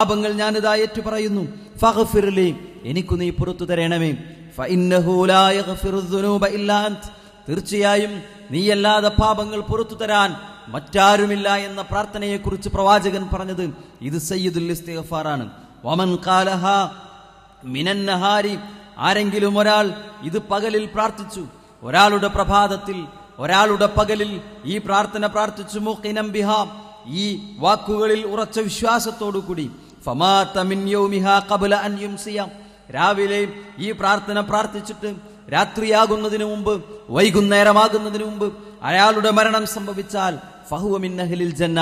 പാപങ്ങൾ ഞാനിതാ ഏറ്റു പറയുന്നു. ഫഗ്ഫിർലി, എനിക്ക് നീ പുറത്തു തരണമേ. ഫഇന്നഹു ലാ യഗ്ഫിറുദ് ദുനൂബ ഇല്ലാ അൻത്, തീർച്ചയായും നീയല്ലാതെ പാപങ്ങൾ പുറത്തു തരാൻ മറ്റാരുമില്ല എന്ന പ്രാർത്ഥനയെക്കുറിച്ച് പ്രവാചകൻ പറഞ്ഞത് ഇത് സയ്യിദുൽ ഇസ്തിഗ്ഫാറാണ്. വമൻ ഖാലഹാ മിനൻ നഹാരി, ആരെങ്കിലും ഒരാൾ ഇത് പകലിൽ പ്രാർത്ഥിച്ചു, ഒരാളുടെ പ്രഭാതത്തിൽ ഒരാളുടെ പകലിൽ ഈ പ്രാർത്ഥന പ്രാർത്ഥിച്ചു, മുഖിനം ബിഹാ, ഈ വാക്കുകളിൽ ഉറച്ച വിശ്വാസത്തോടുകൂടി, ഫമാത മിൻ യൗമിഹാ ഖബ്ല അൻ യുംസിയ, രാവിലെ ഈ പ്രാർത്ഥന പ്രാർത്ഥിച്ചിട്ട് രാത്രിയാകുന്നതിന് മുമ്പ്, വൈകുന്നേരമാകുന്നതിന് മുമ്പ് അയാളുടെ മരണം സംഭവിച്ചാൽ ഫഹുവ മിൻ അഹ്ലിൽ ജന്ന,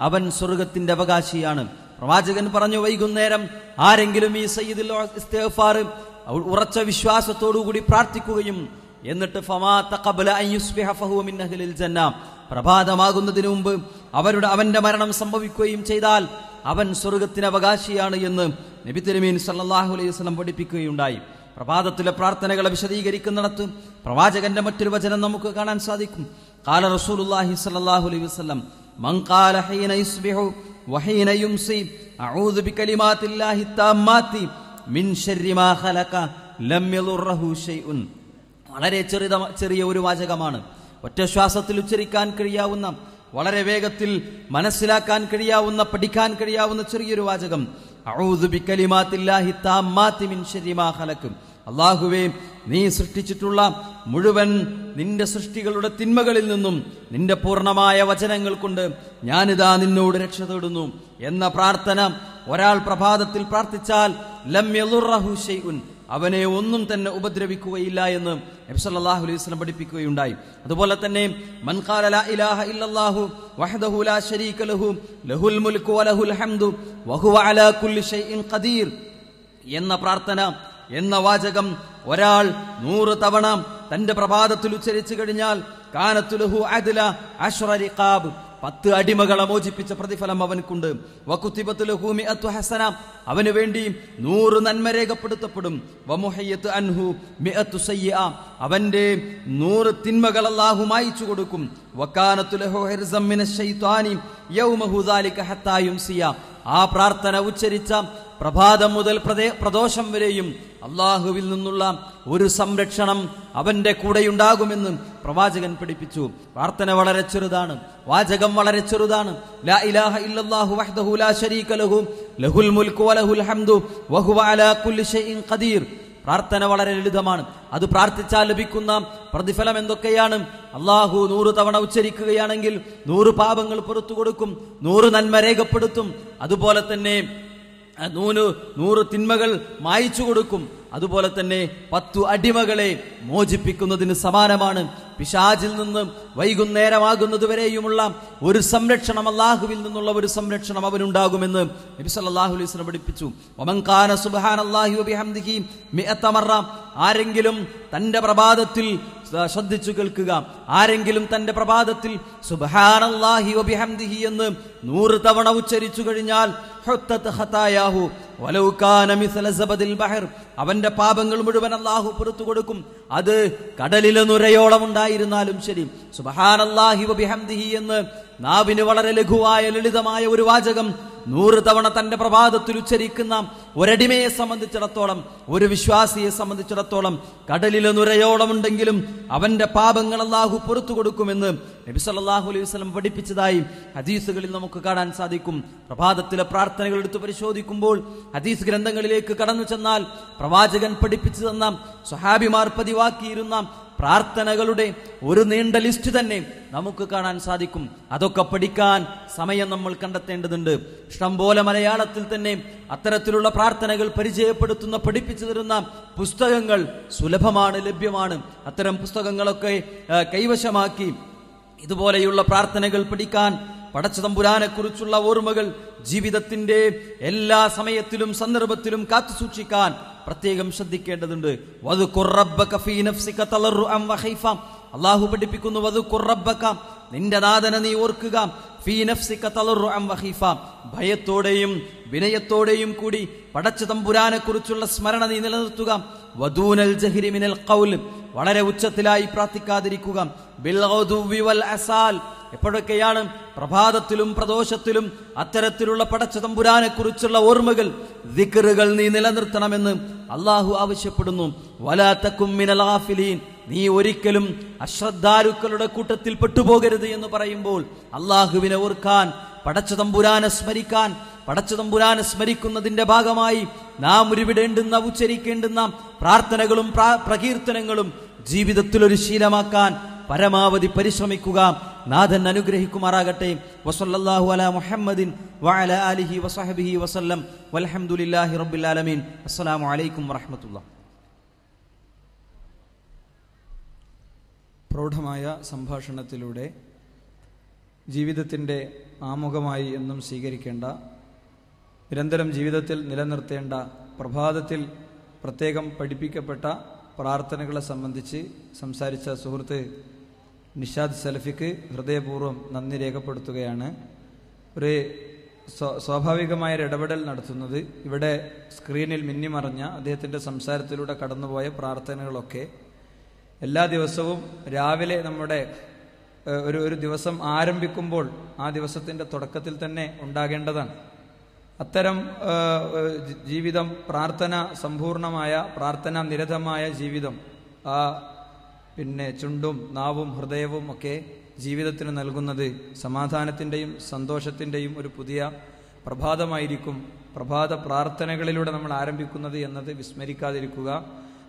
അവൻ സ്വർഗത്തിന്റെ അവകാശിയാണ്. പ്രവാചകൻ പറഞ്ഞു, വൈകുന്നേരം ആരെങ്കിലും ഈ സയ്യിദുൽ ഇസ്തിഗ്ഫാർ ഉറച്ച വിശ്വാസത്തോടുകൂടി പ്രാർത്ഥിക്കുകയും എന്നിട്ട് ഫമാത ഖബ്ല അൻ യുസ്ബിഹ ഫഹുവ മിൻ അഹ്ലിൽ ജന്ന, പ്രഭാതമാകുന്നതിന് മുമ്പ് അവന്റെ മരണം സംഭവിക്കുകയും ചെയ്താൽ അവൻ സ്വർഗത്തിന് അവകാശിയാണ് എന്ന് നബി തിരുമേനി സല്ലല്ലാഹു അലൈഹി വസല്ലം പഠിപ്പിക്കുകയുണ്ടായി. പ്രഭാതത്തിലെ പ്രാർത്ഥനകളെ വിശദീകരിക്കുന്നിടത്ത് പ്രവാചകന്റെ മറ്റൊരു വചനം നമുക്ക് കാണാൻ സാധിക്കും. ഖാല റസൂലുള്ളാഹി സ്വല്ലല്ലാഹു അലൈഹി വസല്ലം, മൻ ഖാല ഹീന യുസ്ബിഹു വഹീന യുംസി അഊദു ബികലിമാത്തില്ലാഹി തമ്മാത്തി മിൻ ശർരി മാ ഖലക ലം യളുറഹു ഷൈഉൻ. വളരെ ചെറിയ ഒരു വാചകമാണ്, ഒറ്റ ശ്വാസത്തിൽ ഉച്ചരിക്കാൻ കഴിയാവുന്ന, വളരെ വേഗത്തിൽ മനസ്സിലാക്കാൻ കഴിയാവുന്ന, പഠിക്കാൻ കഴിയാവുന്ന ചെറിയൊരു വാചകം. അഊദു ബികലിമാത്തില്ലാഹി തമ്മാത്തി മിൻ ശർരി മാ ഖലക, അല്ലാഹുവേ, നീ സൃഷ്ടിച്ചിട്ടുള്ള മുഴുവൻ നിന്റെ സൃഷ്ടികളുടെ തിന്മകളിൽ നിന്നും നിന്റെ പൂർണ്ണമായ വചനങ്ങൾ കൊണ്ട് ഞാനിതാ നിന്നോട് രക്ഷ തേടുന്നു എന്ന പ്രാർത്ഥന ഒരാൾ പ്രഭാതത്തിൽ പ്രാർത്ഥിച്ചാൽ ലം യളുറഹു ഷൈഉൻ, അവനെ ഒന്നും തന്നെ ഉപദ്രവിക്കുകയില്ല എന്ന് നബി സല്ലല്ലാഹു അലൈഹി വസല്ലം പഠിപ്പിക്കുകയുണ്ടായി. അതുപോലെ തന്നെ മൻ ഖാല ലാ ഇലാഹ ഇല്ലല്ലാഹു വഹ്ദഹു ലാ ശരീക ലഹു ലഹുൽ മുൽക്കു വലഹുൽ ഹംദു വഹുവ അലാ കുല്ലി ഷൈഇൻ ഖദീർ എന്ന പ്രാർത്ഥന എന്ന വാചകം ഒരാൾ 100 തവണ തന്റെ പ്രഭാതത്തിൽ ഉച്ചരിച്ചു കഴിഞ്ഞാൽ കാനത്തു ലഹു അദ്ല അശ്റ റിഖാബ്, 10 അടിമകളെ മോചിപ്പിച്ച പ്രതിഫലം അവൻക്കുണ്ട്. വകുതിബത്തു ലഹു മിഅത്തു ഹസന, അവന് വേണ്ടി 100 നന്മ രേഖപ്പെടുത്തപ്പെടും. വമുഹയ്യത്തു അൻഹു മിഅത്തു സയ്യിഅ, അവന്റെ 100 തിന്മകൾ അല്ലാഹു മായിച്ചു കൊടുക്കും. വകാനത്തു ലഹു ഹിർസം മിനശ് ശൈത്വാനി യൗമഹു ദാലിക ഹത്താ യുംസിയ, ആ പ്രാർത്ഥന ഉച്ചരിച്ച പ്രഭാതം മുതൽ പ്രദോഷം വരെയും അള്ളാഹുവിൽ നിന്നുള്ള ഒരു സംരക്ഷണം അവന്റെ കൂടെയുണ്ടാകുമെന്ന് പ്രവാചകൻ പഠിപ്പിച്ചു. പ്രാർത്ഥന വളരെ ചെറുതാണ്, വാചകം വളരെ ചെറുതാണ്. ലാ ഇലാഹ ഇല്ലല്ലാഹു വഹ്ദഹു ലാ ശരീക ലഹു ലഹുൽ മുൽക്കു വലഹുൽ ഹംദു വഹുവ അലാ കുല്ലി ഷൈഇൻ ഖദീർ. പ്രാർത്ഥന വളരെ ലളിതമാണ്. അത് പ്രാർത്ഥിച്ചാൽ ലഭിക്കുന്ന പ്രതിഫലം എന്തൊക്കെയാണ്? അള്ളാഹു 100 തവണ ഉച്ചരിക്കുകയാണെങ്കിൽ 100 പാപങ്ങൾ പുറത്തു കൊടുക്കും, 100 നന്മ രേഖപ്പെടുത്തും. അതുപോലെ തന്നെ 100 തിന്മകൾ മായിച്ചു കൊടുക്കും. അതുപോലെ തന്നെ 10 അടിമകളെ മോചിപ്പിക്കുന്നതിന് സമാനമാണ്. പിശാചിൽ നിന്ന് വൈകുന്നേരമാകുന്നത് വരെയുമുള്ള ഒരു സംരക്ഷണം, അല്ലാഹുവിൽ നിന്നുള്ള ഒരു സംരക്ഷണം അവനുണ്ടാകുമെന്ന് നബി സല്ലല്ലാഹു അലൈഹി വസല്ലം പഠിപ്പിച്ചു. വമൻ ഖാന സുബ്ഹാനല്ലാഹി വബിഹംദിഹി മിഅത മറ, ആരെങ്കിലും തന്റെ പ്രഭാതത്തിൽ, ശ്രദ്ധിച്ചു കേൾക്കുക, ആരെങ്കിലും തന്റെ പ്രഭാതത്തിൽ സുബ്ഹാനല്ലാഹി വബിഹംദിഹി എന്ന് 100 തവണ ഉച്ചരിച്ചു കഴിഞ്ഞാൽ ഹുത്തത് ഖതായാഹു വലൗ കാന മിസ്ല സബദിൽ ബഹർ, അവന്റെ പാപങ്ങൾ മുഴുവൻ അല്ലാഹു പുറത്തു കൊടുക്കും. അത് കടലിലെ നുരയോളം ഉണ്ടായിരുന്നാലും ശരി. സുബ്ഹാനല്ലാഹി വബിഹംദിഹി എന്ന് നാവിന് വളരെ ലഘുവായ ലളിതമായ ഒരു വാചകം 100 തവണ തന്റെ പ്രഭാതത്തിൽ ഉച്ചരിക്കുന്ന ഒരടിമയെ സംബന്ധിച്ചിടത്തോളം, ഒരു വിശ്വാസിയെ സംബന്ധിച്ചിടത്തോളം കടലിലെ നുരയോളം ഉണ്ടെങ്കിലും അവന്റെ പാപങ്ങൾ അല്ലാഹു പുറത്തു കൊടുക്കുമെന്ന് നബി സല്ലല്ലാഹു അലൈഹി വസല്ലം പഠിപ്പിച്ചതായി ഹദീസുകളിൽ നമുക്ക് കാണാൻ സാധിക്കും. പ്രഭാതത്തിലെ പ്രാർത്ഥനകൾ എടുത്തു പരിശോധിക്കുമ്പോൾ, ഹദീസ് ഗ്രന്ഥങ്ങളിലേക്ക് കടന്നു ചെന്നാൽ പ്രവാചകൻ പഠിപ്പിച്ചു തന്ന, സ്വഹാബിമാർ പതിവാക്കിയിരുന്ന പ്രാർത്ഥനകളുടെ ഒരു നീണ്ട ലിസ്റ്റ് തന്നെ നമുക്ക് കാണാൻ സാധിക്കും. അതൊക്കെ പഠിക്കാൻ സമയം നമ്മൾ കണ്ടെത്തേണ്ടതുണ്ട്. ഇഷ്ടംപോലെ മലയാളത്തിൽ തന്നെ അത്തരത്തിലുള്ള പ്രാർത്ഥനകൾ പരിചയപ്പെടുത്തുന്ന, പഠിപ്പിച്ചു തരുന്ന പുസ്തകങ്ങൾ സുലഭമാണ്, ലഭ്യമാണ്. അത്തരം പുസ്തകങ്ങളൊക്കെ കൈവശമാക്കി ഇതുപോലെയുള്ള പ്രാർത്ഥനകൾ പഠിക്കാൻ, പടച്ച തമ്പുരാനെ കുറിച്ചുള്ള ഓർമ്മകൾ ജീവിതത്തിന്റെ എല്ലാ സമയത്തിലും സന്ദർഭത്തിലും കാത്തു സൂക്ഷിക്കാൻ പ്രത്യേകം ശ്രദ്ധിക്കേണ്ടതുണ്ട്. വദ്കുർ റബ്ബക ഫീ നഫ്സിക തളർറുഅൻ വഖൈഫ, അല്ലാഹു പഠിപ്പിക്കുന്നു, വദ്കുർ റബ്ബക, നിന്റെ നാഥനെ നീ ഓർക്കുക, ഫീ നഫ്സിക തളർറുഅൻ വഖൈഫ, ഭയത്തോടെയും വിനയത്തോടെയും കൂടി പടച്ച തമ്പുരാനെ കുറിച്ചുള്ള സ്മരണ നീ നിലനിർത്തുക. വദൂനൽ ജഹ്രി മിനൽ ഖൗൽ, വളരെ ഉച്ചത്തിലായി പ്രാർത്ഥിക്കാതിരിക്കുക. ബിൽഗുദുവി വൽ അസാൽ, എപ്പോഴൊക്കെയാണ് പ്രഭാതത്തിലും പ്രദോഷത്തിലും അത്തരത്തിലുള്ള പടച്ച തമ്പുരാനെ കുറിച്ചുള്ള ഓർമ്മകൾ, ദിക്റുകൾ നീ നിലനിർത്തണമെന്ന് അള്ളാഹു ആവശ്യപ്പെടുന്നു. വലാ തകും മിനൽ ഗാഫിലീൻ, നീ ഒരിക്കലും അശ്രദ്ധാലുക്കളുടെ കൂട്ടത്തിൽ പെട്ടുപോകരുത് എന്ന് പറയുമ്പോൾ അള്ളാഹുവിനെ ഓർക്കാൻ, പടച്ച തമ്പുരാനെ സ്മരിക്കാൻ, പടച്ച തമ്പുരാനെ സ്മരിക്കുന്നതിന്റെ ഭാഗമായി നാം ഉരുവിടേണ്ടുന്ന ഉച്ചരിക്കേണ്ടുന്ന പ്രാർത്ഥനകളും പ്രകീർത്തനങ്ങളും ജീവിതത്തിൽ ഒരു ശീലമാക്കാൻ പരമാവധി പരിശ്രമിക്കുക. നാഥൻ അനുഗ്രഹിക്കുമാറാകട്ടെ. വസല്ലല്ലാഹു അലാ മുഹമ്മദിൻ വഅലാ ആലിഹി വസഹബിഹി വസല്ലം. വൽഹംദുലില്ലാഹി റബ്ബിൽ ആലമീൻ. അസ്സലാമു അലൈക്കും വറഹ്മത്തുള്ളാഹി. പ്രൗഢമായ സംഭാഷണത്തിലൂടെ ജീവിതത്തിൻ്റെ ആമുഖമായി എന്നും സ്വീകരിക്കേണ്ട, നിരന്തരം ജീവിതത്തിൽ നിലനിർത്തേണ്ട, പ്രഭാതത്തിൽ പ്രത്യേകം പഠിപ്പിക്കപ്പെട്ട പ്രാർത്ഥനകളെ സംബന്ധിച്ച് സംസാരിച്ച സുഹൃത്ത് നിഷാദ് സലഫിക്ക് ഹൃദയപൂർവ്വം നന്ദി രേഖപ്പെടുത്തുകയാണ്. ഒരു സ്വാഭാവികമായ ഇടപെടൽ നടത്തുന്നത്, ഇവിടെ സ്ക്രീനിൽ മിന്നിമറഞ്ഞ അദ്ദേഹത്തിൻ്റെ സംസാരത്തിലൂടെ കടന്നുപോയ പ്രാർത്ഥനകളൊക്കെ എല്ലാ ദിവസവും രാവിലെ നമ്മുടെ ഒരു ദിവസം ആരംഭിക്കുമ്പോൾ ആ ദിവസത്തിൻ്റെ തുടക്കത്തിൽ തന്നെ ഉണ്ടാകേണ്ടതാണ്. അത്തരം ജീവിതം, പ്രാർത്ഥന സമ്പൂർണമായ, പ്രാർത്ഥന നിരതമായ ജീവിതം, ആ ചുണ്ടും നാവും ഹൃദയവും ഒക്കെ ജീവിതത്തിന് നൽകുന്നത് സമാധാനത്തിൻ്റെയും സന്തോഷത്തിൻ്റെയും ഒരു പുതിയ പ്രഭാതമായിരിക്കും. പ്രഭാത പ്രാർത്ഥനകളിലൂടെ നമ്മൾ ആരംഭിക്കുന്നത് എന്നത് വിസ്മരിക്കാതിരിക്കുക.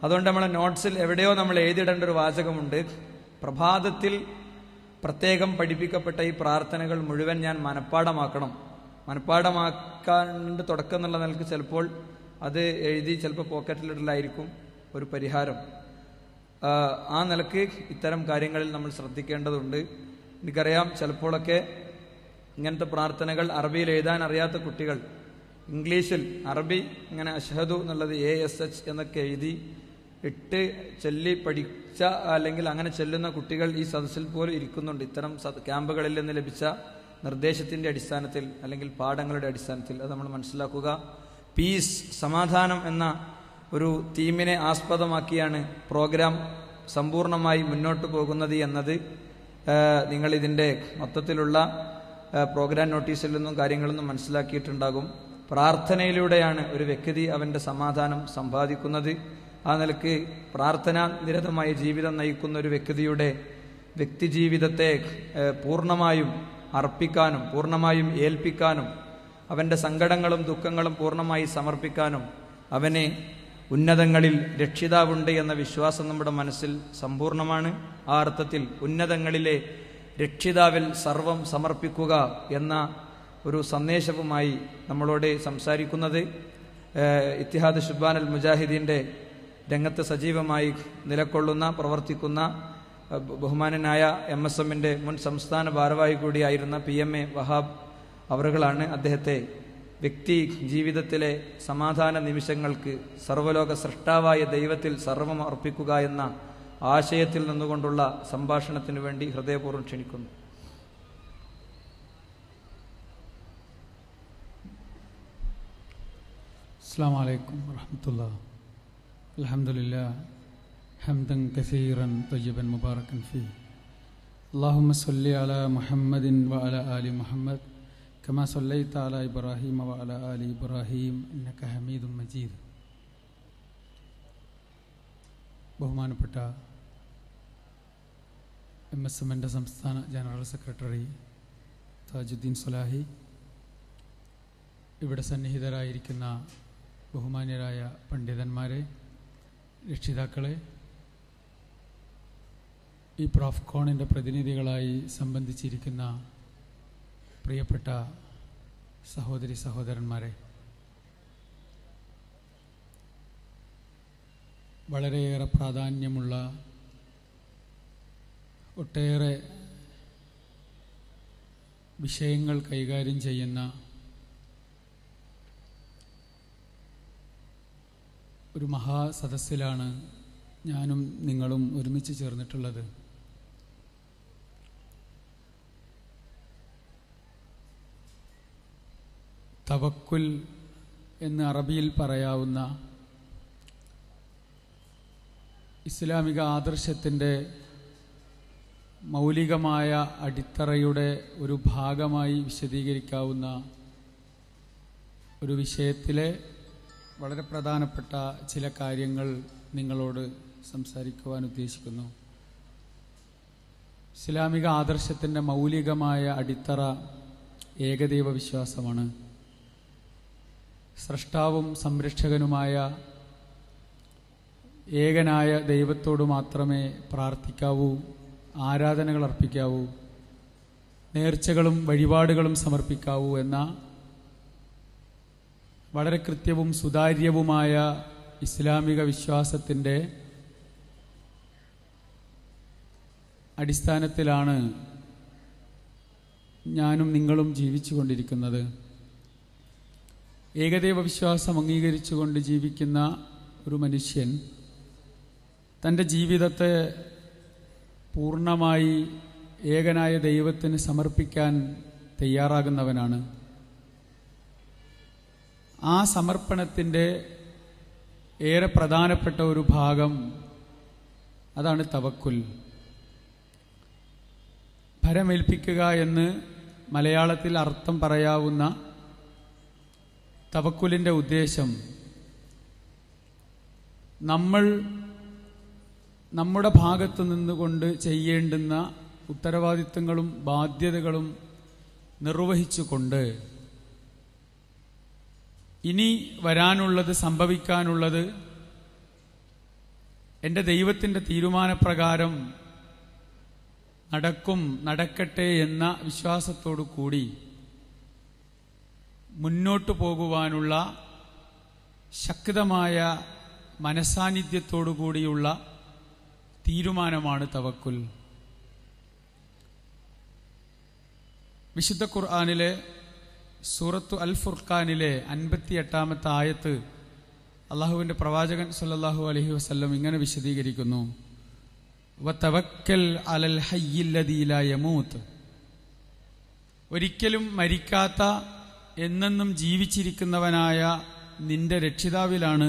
അതുകൊണ്ട് നമ്മളെ നോട്ട്സിൽ എവിടെയോ നമ്മൾ എഴുതിയിടേണ്ട ഒരു വാചകമുണ്ട്, പ്രഭാതത്തിൽ പ്രത്യേകം പഠിപ്പിക്കപ്പെട്ട ഈ പ്രാർത്ഥനകൾ മുഴുവൻ ഞാൻ മനഃപ്പാടമാക്കണം. മനഃപ്പാടമാക്കാണ്ട് തുടക്കം എന്നുള്ള നിലക്ക് ചിലപ്പോൾ അത് എഴുതി ചിലപ്പോൾ പോക്കറ്റിലിടലായിരിക്കും ഒരു പരിഹാരം. ആ നിലക്ക് ഇത്തരം കാര്യങ്ങളിൽ നമ്മൾ ശ്രദ്ധിക്കേണ്ടതുണ്ട്. എനിക്കറിയാം, ചിലപ്പോഴൊക്കെ ഇങ്ങനത്തെ പ്രാർത്ഥനകൾ അറബിയിൽ എഴുതാൻ അറിയാത്ത കുട്ടികൾ ഇംഗ്ലീഷിൽ അറബി ഇങ്ങനെ അഷ്ഹദു എന്നുള്ളത് ASH എന്നൊക്കെ എഴുതി ഇട്ട് ചൊല്ലി പഠിച്ച അല്ലെങ്കിൽ അങ്ങനെ ചെല്ലുന്ന കുട്ടികൾ ഈ സദസ്സിൽ പോലും ഇരിക്കുന്നുണ്ട്. ഇത്തരം ക്യാമ്പുകളിൽ നിന്ന് ലഭിച്ച നിർദ്ദേശത്തിൻ്റെ അടിസ്ഥാനത്തിൽ അല്ലെങ്കിൽ പാഠങ്ങളുടെ അടിസ്ഥാനത്തിൽ അത് നമ്മൾ മനസ്സിലാക്കുക. പീസ്, സമാധാനം എന്ന ഒരു തീമിനെ ആസ്പദമാക്കിയാണ് പ്രോഗ്രാം സമ്പൂർണമായി മുന്നോട്ട് പോകുന്നത് എന്നത് നിങ്ങളിതിൻ്റെ മൊത്തത്തിലുള്ള പ്രോഗ്രാം നോട്ടീസിൽ നിന്നും കാര്യങ്ങളൊന്നും മനസ്സിലാക്കിയിട്ടുണ്ടാകും. പ്രാർത്ഥനയിലൂടെയാണ് ഒരു വ്യക്തി അവൻ്റെ സമാധാനം സമ്പാദിക്കുന്നത്. ആ നിലക്ക് പ്രാർത്ഥന നിരതമായ ജീവിതം നയിക്കുന്ന ഒരു വ്യക്തിയുടെ വ്യക്തിജീവിതത്തെ പൂർണ്ണമായും അർപ്പിക്കാനും പൂർണ്ണമായും ഏൽപ്പിക്കാനും അവൻ്റെ സങ്കടങ്ങളും ദുഃഖങ്ങളും പൂർണ്ണമായി സമർപ്പിക്കാനും അവനെ ഉന്നതങ്ങളിൽ രക്ഷിതാവുണ്ട് എന്ന വിശ്വാസം നമ്മുടെ മനസ്സിൽ സമ്പൂർണ്ണമാണ്. ആ അർത്ഥത്തിൽ ഉന്നതങ്ങളിലെ രക്ഷിതാവിൽ സർവം സമർപ്പിക്കുക എന്ന ഒരു സന്ദേശവുമായി നമ്മളോട് സംസാരിക്കുന്നത് ഇത്തിഹാദ് ശുബ്ബാൻ അൽ മുജാഹിദീൻ്റെ രംഗത്ത് സജീവമായി നിലകൊള്ളുന്ന പ്രവർത്തിക്കുന്ന ബഹുമാനനായ MSMൻ്റെ മുൻ സംസ്ഥാന ഭാരവാഹി കൂടിയായിരുന്ന PMA വഹാബ് അവറുകളാണ്. അദ്ദേഹത്തെ വ്യക്തി ജീവിതത്തിലെ സമാധാന നിമിഷങ്ങൾക്ക് സർവ്വലോക സൃഷ്ടാവായ ദൈവത്തിൽ സർവം അർപ്പിക്കുക എന്ന ആശയത്തിൽ നിന്നുകൊണ്ടുള്ള സംഭാഷണത്തിനു വേണ്ടി ഹൃദയപൂർവ്വം ക്ഷണിക്കുന്നു. അസ്സലാമു അലൈക്കും വറഹ്മത്തുള്ളാഹി. അൽഹംദുലില്ലാഹ് ഹംദൻ കസീറൻ തയ്യിബൻ മുബാറകൻ ഫീഹി. അല്ലാഹുമ്മ സ്വല്ലി അലാ മുഹമ്മദിൻ വഅലാ ആലി മുഹമ്മദ് കമാ സ്വല്ലൈത അലാ ഇബ്രാഹീം വഅലാ ആലി ഇബ്രാഹീം ഇന്നക ഹമീദും മജീദ്. ബഹുമാനപ്പെട്ട MSMൻ്റെ സംസ്ഥാന ജനറൽ സെക്രട്ടറി താജുദ്ദീൻ സ്വലാഹി, ഇവിടെ സന്നിഹിതരായിരിക്കുന്ന ബഹുമാന്യരായ പണ്ഡിതന്മാരെ, രക്ഷിതാക്കളെ, ഈ പ്രോഫ്കോണിൻ്റെ പ്രതിനിധികളായി സംബന്ധിച്ചിരിക്കുന്ന പ്രിയപ്പെട്ട സഹോദരി സഹോദരന്മാരെ, വളരെയേറെ പ്രാധാന്യമുള്ള ഒട്ടേറെ വിഷയങ്ങൾ കൈകാര്യം ചെയ്യുന്ന ഒരു മഹാസദസ്സിലാണ് ഞാനും നിങ്ങളും ഒരുമിച്ച് ചേർന്നിട്ടുള്ളത്. തവക്കുൽ എന്ന് അറബിയിൽ പറയാവുന്ന ഇസ്ലാമിക ആദർശത്തിൻ്റെ മൗലികമായ അടിത്തറയുടെ ഒരു ഭാഗമായി വിശദീകരിക്കാവുന്ന ഒരു വിഷയത്തിലെ വളരെ പ്രധാനപ്പെട്ട ചില കാര്യങ്ങൾ നിങ്ങളോട് സംസാരിക്കുവാൻ ഉദ്ദേശിക്കുന്നു. ഇസ്ലാമിക ആദർശത്തിൻ്റെ മൗലികമായ അടിത്തറ ഏകദൈവ വിശ്വാസമാണ്. സ്രഷ്ടാവും സംരക്ഷകനുമായ ഏകനായ ദൈവത്തോട് മാത്രമേ പ്രാർത്ഥിക്കാവൂ, ആരാധനകൾ അർപ്പിക്കാവൂ, നേർച്ചകളും വഴിപാടുകളും സമർപ്പിക്കാവൂ എന്ന വളരെ കൃത്യവും സുതാര്യവുമായ ഇസ്ലാമിക വിശ്വാസത്തിൻ്റെ അടിസ്ഥാനത്തിലാണ് ഞാനും നിങ്ങളും ജീവിച്ചു കൊണ്ടിരിക്കുന്നത്. ഏകദൈവ വിശ്വാസം അംഗീകരിച്ചുകൊണ്ട് ജീവിക്കുന്ന ഒരു മനുഷ്യൻ തൻ്റെ ജീവിതത്തെ പൂർണ്ണമായി ഏകനായ ദൈവത്തിന് സമർപ്പിക്കാൻ തയ്യാറാകുന്നവനാണ്. ആ സമർപ്പണത്തിൻ്റെ ഏറെ പ്രധാനപ്പെട്ട ഒരു ഭാഗം അതാണ് തവക്കുൽ. ഭരമേൽപ്പിക്കുക എന്ന് മലയാളത്തിൽ അർത്ഥം പറയാവുന്ന തവക്കുലിൻ്റെ ഉദ്ദേശം നമ്മൾ നമ്മുടെ ഭാഗത്തു നിന്നുകൊണ്ട് ചെയ്യേണ്ടുന്ന ഉത്തരവാദിത്തങ്ങളും ബാധ്യതകളും നിർവഹിച്ചുകൊണ്ട് ഇനി വരാനുള്ളത്, സംഭവിക്കാനുള്ളത് എൻ്റെ ദൈവത്തിൻ്റെ തീരുമാനപ്രകാരം നടക്കട്ടെ എന്ന വിശ്വാസത്തോടു കൂടി മുന്നോട്ടു പോകുവാനുള്ള ശക്തമായ മനസാന്നിധ്യത്തോടു കൂടിയുള്ള തീരുമാനമാണ് തവക്കുൽ. വിശുദ്ധ ഖുർആനിലെ സൂറത്തു അൽ ഫുർഖാനിലെ 58-ാമത്തെ ആയത്ത് അള്ളാഹുവിൻ്റെ പ്രവാചകൻ സല്ലല്ലാഹു അലൈഹി വസല്ലം ഇങ്ങനെ വിശദീകരിക്കുന്നു: വതവക്കൽ അലൽ ഹയ്യില്ലദീ ലാ യമൂത്ത്. ഒരിക്കലും മരിക്കാത്ത, എന്നെന്നും ജീവിച്ചിരിക്കുന്നവനായ നിന്റെ രക്ഷിതാവിലാണ്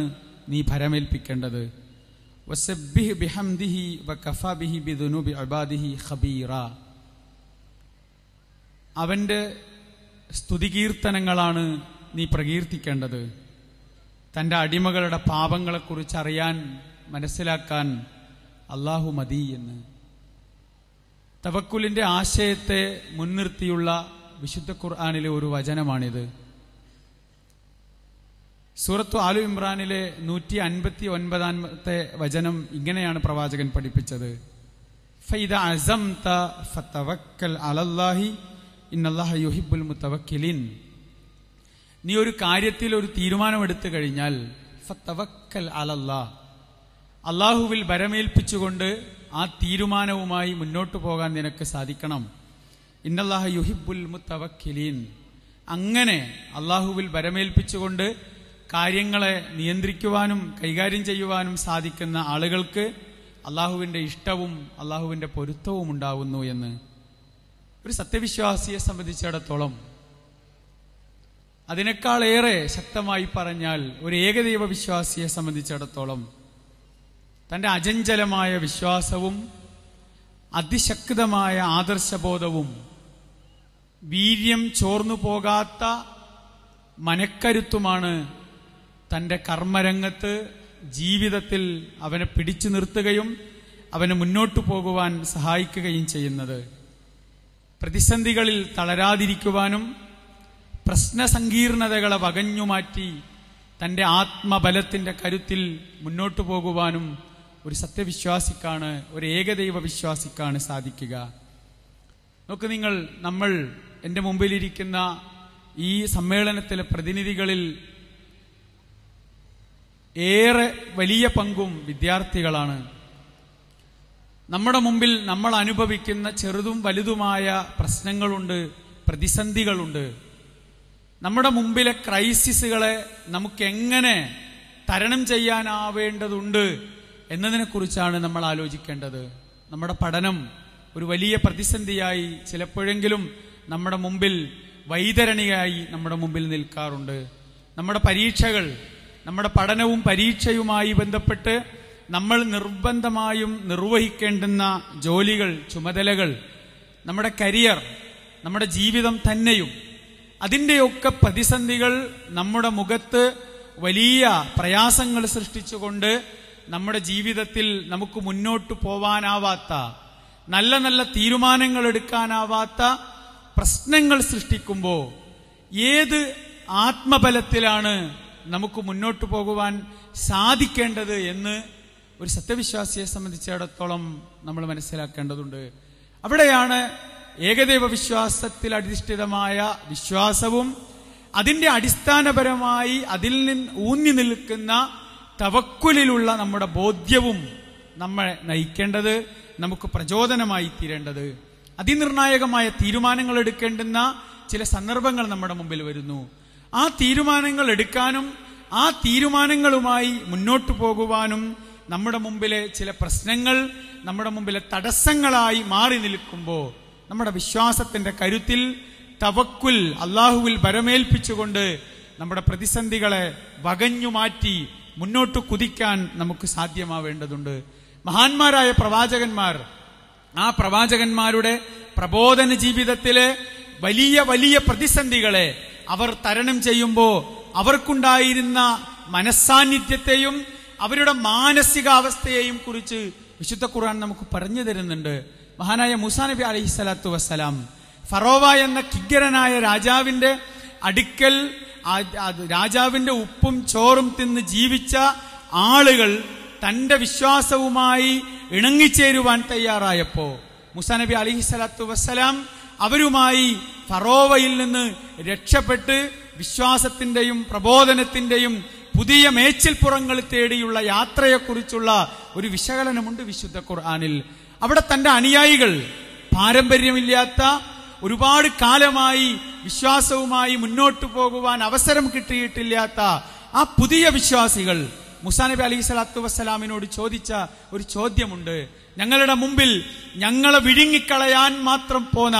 നീ ഭരമേൽപ്പിക്കേണ്ടത്. വസബ്ബിഹ് ബിഹംദിഹി വകഫാ ബിഹി ബിദുനൂബി ഇബാദിഹി ഖബീറ. അവൻ്റെ സ്തുതികീർത്തനങ്ങളാണ് നീ പ്രകീർത്തിക്കേണ്ടത്. തൻ്റെ അടിമകളുടെ പാപങ്ങളെക്കുറിച്ച് അറിയാൻ, മനസ്സിലാക്കാൻ അല്ലാഹു മതി എന്ന്. തവക്കുലിൻ്റെ ആശയത്തെ മുൻനിർത്തിയുള്ള വിശുദ്ധ ഖുർആനിലെ ഒരു വചനമാണിത്. സൂറത്തു ആലു ഇമ്രാനിലെ 159-ാമത്തെ വചനം ഇങ്ങനെയാണ് പ്രവാചകൻ പഠിപ്പിച്ചത്: ഫൈദ അസംത ഫതവക്കൽ അലല്ലാഹി ഇന്നല്ലാഹ യുഹിബ്ബുൽ മുതവക്കിലിൻ. നീ ഒരു കാര്യത്തിൽ ഒരു തീരുമാനമെടുത്തു കഴിഞ്ഞാൽ ഫതവക്കൽ അലല്ലാഹ്, അള്ളാഹുവിൽ ഭരമേൽപ്പിച്ചുകൊണ്ട് ആ തീരുമാനവുമായി മുന്നോട്ടു പോകാൻ നിനക്ക് സാധിക്കണം. ഇന്നല്ലാഹ യുഹിബ്ബുൽ മുതവക്കിലിൻ. അങ്ങനെ അള്ളാഹുവിൽ ഭരമേൽപ്പിച്ചുകൊണ്ട് കാര്യങ്ങളെ നിയന്ത്രിക്കുവാനും കൈകാര്യം ചെയ്യുവാനും സാധിക്കുന്ന ആളുകൾക്ക് അള്ളാഹുവിൻ്റെ ഇഷ്ടവും അള്ളാഹുവിൻ്റെ പൊരുത്തവും ഉണ്ടാവുന്നു എന്ന്. ഒരു സത്യവിശ്വാസിയെ സംബന്ധിച്ചിടത്തോളം, അതിനേക്കാളേറെ ശക്തമായി പറഞ്ഞാൽ ഒരു ഏകദൈവ വിശ്വാസിയെ സംബന്ധിച്ചിടത്തോളം, തൻ്റെ അചഞ്ചലമായ വിശ്വാസവും അതിശക്തമായ ആദർശബോധവും വീര്യം ചോർന്നു പോകാത്ത മനക്കരുത്തുമാണ് തൻ്റെ കർമ്മരംഗത്ത്, ജീവിതത്തിൽ അവനെ പിടിച്ചു നിർത്തുകയും അവനെ മുന്നോട്ടു പോകുവാൻ സഹായിക്കുകയും ചെയ്യുന്നത്. പ്രതിസന്ധികളിൽ തളരാതിരിക്കുവാനും പ്രശ്നസങ്കീർണതകളെ വകഞ്ഞുമാറ്റി തൻ്റെ ആത്മബലത്തിൻ്റെ കരുത്തിൽ മുന്നോട്ടു പോകുവാനും ഒരു സത്യവിശ്വാസിക്കാണ്, ഒരു ഏകദൈവ വിശ്വാസിക്കാണ് സാധിക്കുക. നോക്ക് നിങ്ങൾ, നമ്മൾ എൻ്റെ മുമ്പിലിരിക്കുന്ന ഈ സമ്മേളനത്തിലെ പ്രതിനിധികളിൽ ഏറെ വലിയ പങ്കും വിദ്യാർത്ഥികളാണ്. നമ്മുടെ മുമ്പിൽ നമ്മൾ അനുഭവിക്കുന്ന ചെറുതും വലുതുമായ പ്രശ്നങ്ങളുണ്ട്, പ്രതിസന്ധികളുണ്ട്. നമ്മുടെ മുമ്പിലെ ക്രൈസിസുകളെ നമുക്കെങ്ങനെ തരണം ചെയ്യാനാവേണ്ടതുണ്ട് എന്നതിനെക്കുറിച്ചാണ് നമ്മൾ ആലോചിക്കേണ്ടത്. നമ്മുടെ പഠനം ഒരു വലിയ പ്രതിസന്ധിയായി ചിലപ്പോഴെങ്കിലും നമ്മുടെ മുമ്പിൽ, വൈതരണിയായി നമ്മുടെ മുമ്പിൽ നിൽക്കാറുണ്ട്. നമ്മുടെ പരീക്ഷകൾ, നമ്മുടെ പഠനവും പരീക്ഷയുമായി ബന്ധപ്പെട്ട് നമ്മൾ നിർബന്ധമായും നിർവഹിക്കേണ്ടുന്ന ജോലികൾ, ചുമതലകൾ, നമ്മുടെ കരിയർ, നമ്മുടെ ജീവിതം തന്നെയും അതിൻ്റെയൊക്കെ പ്രതിസന്ധികൾ നമ്മുടെ മുഖത്ത് വലിയ പ്രയാസങ്ങൾ സൃഷ്ടിച്ചുകൊണ്ട് നമ്മുടെ ജീവിതത്തിൽ നമുക്ക് മുന്നോട്ട് പോവാനാവാത്ത, നല്ല നല്ല തീരുമാനങ്ങൾ എടുക്കാനാവാത്ത പ്രശ്നങ്ങൾ സൃഷ്ടിക്കുമ്പോൾ ഏത് ആത്മബലത്തിലാണ് നമുക്ക് മുന്നോട്ട് പോകുവാൻ സാധിക്കേണ്ടത് എന്ന് ഒരു സത്യവിശ്വാസിയെ സംബന്ധിച്ചിടത്തോളം നമ്മൾ മനസ്സിലാക്കേണ്ടതുണ്ട്. അവിടെയാണ് ഏകദൈവ വിശ്വാസത്തിൽ അധിഷ്ഠിതമായ വിശ്വാസവും അതിൻ്റെ അടിസ്ഥാനപരമായി അതിൽ നിന്ന് ഊന്നി നിൽക്കുന്ന തവക്കുലിലുള്ള നമ്മുടെ ബോധ്യവും നമ്മളെ നയിക്കേണ്ടത്, നമുക്ക് പ്രചോദനമായി തീരേണ്ടത്. അതിനിർണായകമായ തീരുമാനങ്ങൾ എടുക്കേണ്ടുന്ന ചില സന്ദർഭങ്ങൾ നമ്മുടെ മുമ്പിൽ വരുന്നു. ആ തീരുമാനങ്ങൾ എടുക്കാനും ആ തീരുമാനങ്ങളുമായി മുന്നോട്ടു പോകുവാനും നമ്മുടെ മുമ്പിലെ ചില പ്രശ്നങ്ങൾ നമ്മുടെ മുമ്പിലെ തടസ്സങ്ങളായി മാറി നിൽക്കുമ്പോൾ നമ്മുടെ വിശ്വാസത്തിന്റെ കരുത്തിൽ തവക്കുൽ, അള്ളാഹുവിൽ ഭരമേൽപ്പിച്ചുകൊണ്ട് നമ്മുടെ പ്രതിസന്ധികളെ വകഞ്ഞു മാറ്റി മുന്നോട്ട് കുതിക്കാൻ നമുക്ക് സാധ്യമാവേണ്ടതുണ്ട്. മഹാന്മാരായ പ്രവാചകന്മാർ, ആ പ്രവാചകന്മാരുടെ പ്രബോധന ജീവിതത്തിലെ വലിയ വലിയ പ്രതിസന്ധികളെ അവർ തരണം ചെയ്യുമ്പോൾ അവർക്കുണ്ടായിരുന്ന മനസ്സാന്നിധ്യത്തെയും അവരുടെ മാനസികാവസ്ഥയെയും കുറിച്ച് വിശുദ്ധ ഖുർആൻ നമുക്ക് പറഞ്ഞു തരുന്നുണ്ട്. മഹാനായ മൂസാ നബി അലൈഹി സ്വലാത്തു വസ്സലാം ഫറോവ എന്ന കിങ്കരനായ രാജാവിന്റെ അടുക്കൽ രാജാവിന്റെ ഉപ്പും ചോറും തിന്ന് ജീവിച്ച ആളുകൾ തന്റെ വിശ്വാസവുമായി ഇണങ്ങിച്ചേരുവാൻ തയ്യാറായപ്പോ മൂസാ നബി അലൈഹി സ്വലാത്തു വസ്സലാം അവരുമായി ഫറോവയിൽ നിന്ന് രക്ഷപ്പെട്ട് വിശ്വാസത്തിന്റെയും പ്രബോധനത്തിന്റെയും പുതിയ മേച്ചിൽപ്പുറങ്ങൾ തേടിയുള്ള യാത്രയെക്കുറിച്ചുള്ള ഒരു വിശകലനമുണ്ട് വിശുദ്ധ ഖുർആനിൽ. അവിടെ തന്റെ അനുയായികൾ, പാരമ്പര്യമില്ലാത്ത ഒരുപാട് കാലമായി വിശ്വാസവുമായി മുന്നോട്ടു പോകുവാൻ അവസരം കിട്ടിയിട്ടില്ലാത്ത ആ പുതിയ വിശ്വാസികൾ മൂസാ നബി അലൈഹി സ്വലാത്തു വസ്സലാമിനോട് ചോദിച്ച ഒരു ചോദ്യമുണ്ട്. ഞങ്ങളുടെ മുമ്പിൽ ഞങ്ങളെ വിഴുങ്ങിക്കളയാൻ മാത്രം പോന്ന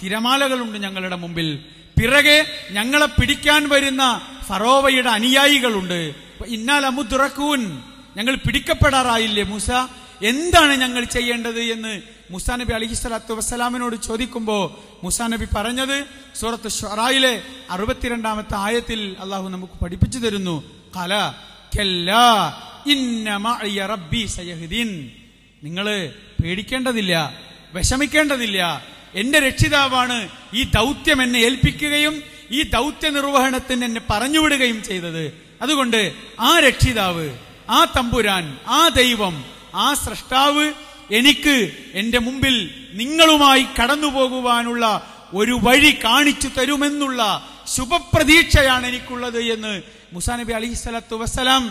തിരമാലകളുണ്ട് ഞങ്ങളുടെ മുമ്പിൽ, പിറകെ ഞങ്ങളെ പിടിക്കാൻ വരുന്ന ഫറോവയുടെ അനുയായികളുണ്ട്. ഇന്നാൽ അമുദ്റക്കൂൻ, ഞങ്ങൾ പിടിക്കപ്പെടാറായില്ലേ മൂസ, എന്താണ് ഞങ്ങൾ ചെയ്യേണ്ടത് എന്ന് മൂസാ നബി അലൈഹി സ്വലാത്തു വസ്സലാമിനോട് ചോദിക്കുമ്പോ മൂസാ നബി പറഞ്ഞത് സൂറത്ത് ശുആറയിലെ 62-ാമത്തെ ആയത്തിൽ അള്ളാഹു നമുക്ക് പഠിപ്പിച്ചു തരുന്നു. ഖല കല്ലാ ഇന്ന മഅയ റബ്ബി സയഹ്ദീൻ, നിങ്ങള് പേടിക്കേണ്ടതില്ല, വിഷമിക്കേണ്ടതില്ല, എന്റെ രക്ഷിതാവാണ് ഈ ദൗത്യം എന്നെ ഏൽപ്പിക്കുകയും ഈ ദൗത്യ നിർവഹണത്തിന് എന്നെ പറഞ്ഞുവിടുകയും ചെയ്തത്. അതുകൊണ്ട് ആ രക്ഷിതാവ്, ആ തമ്പുരാൻ, ആ ദൈവം, ആ സ്രഷ്ടാവ് എനിക്ക് എന്റെ മുമ്പിൽ നിങ്ങളുമായി കടന്നു പോകുവാനുള്ള ഒരു വഴി കാണിച്ചു തരുമെന്നുള്ള ശുഭപ്രതീക്ഷയാണ് എനിക്കുള്ളത് എന്ന് മൂസാ നബി അലൈഹി സ്വലാത്തു വസ്സലാം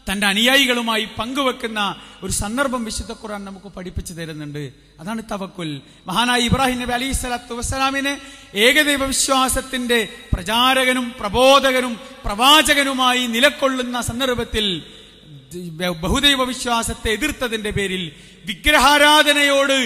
തന്റെ അനുയായികളുമായി പങ്കുവെക്കുന്ന ഒരു സന്ദർഭം വിശുദ്ധ ഖുർആൻ നമുക്ക് പഠിപ്പിച്ചു തരുന്നുണ്ട്. അതാണ് തവക്കുൽ. മഹാനായ ഇബ്രാഹിം നബി അലൈഹി സ്വലാത്തു വസ്സലാമിനെ ഏകദൈവ വിശ്വാസത്തിന്റെ പ്രചാരകനും പ്രബോധകനും പ്രവാചകനുമായി നിലകൊള്ളുന്ന സന്ദർഭത്തിൽ ബഹുദൈവ വിശ്വാസത്തെ എതിർത്തതിന്റെ പേരിൽ, വിഗ്രഹാരാധനയോട്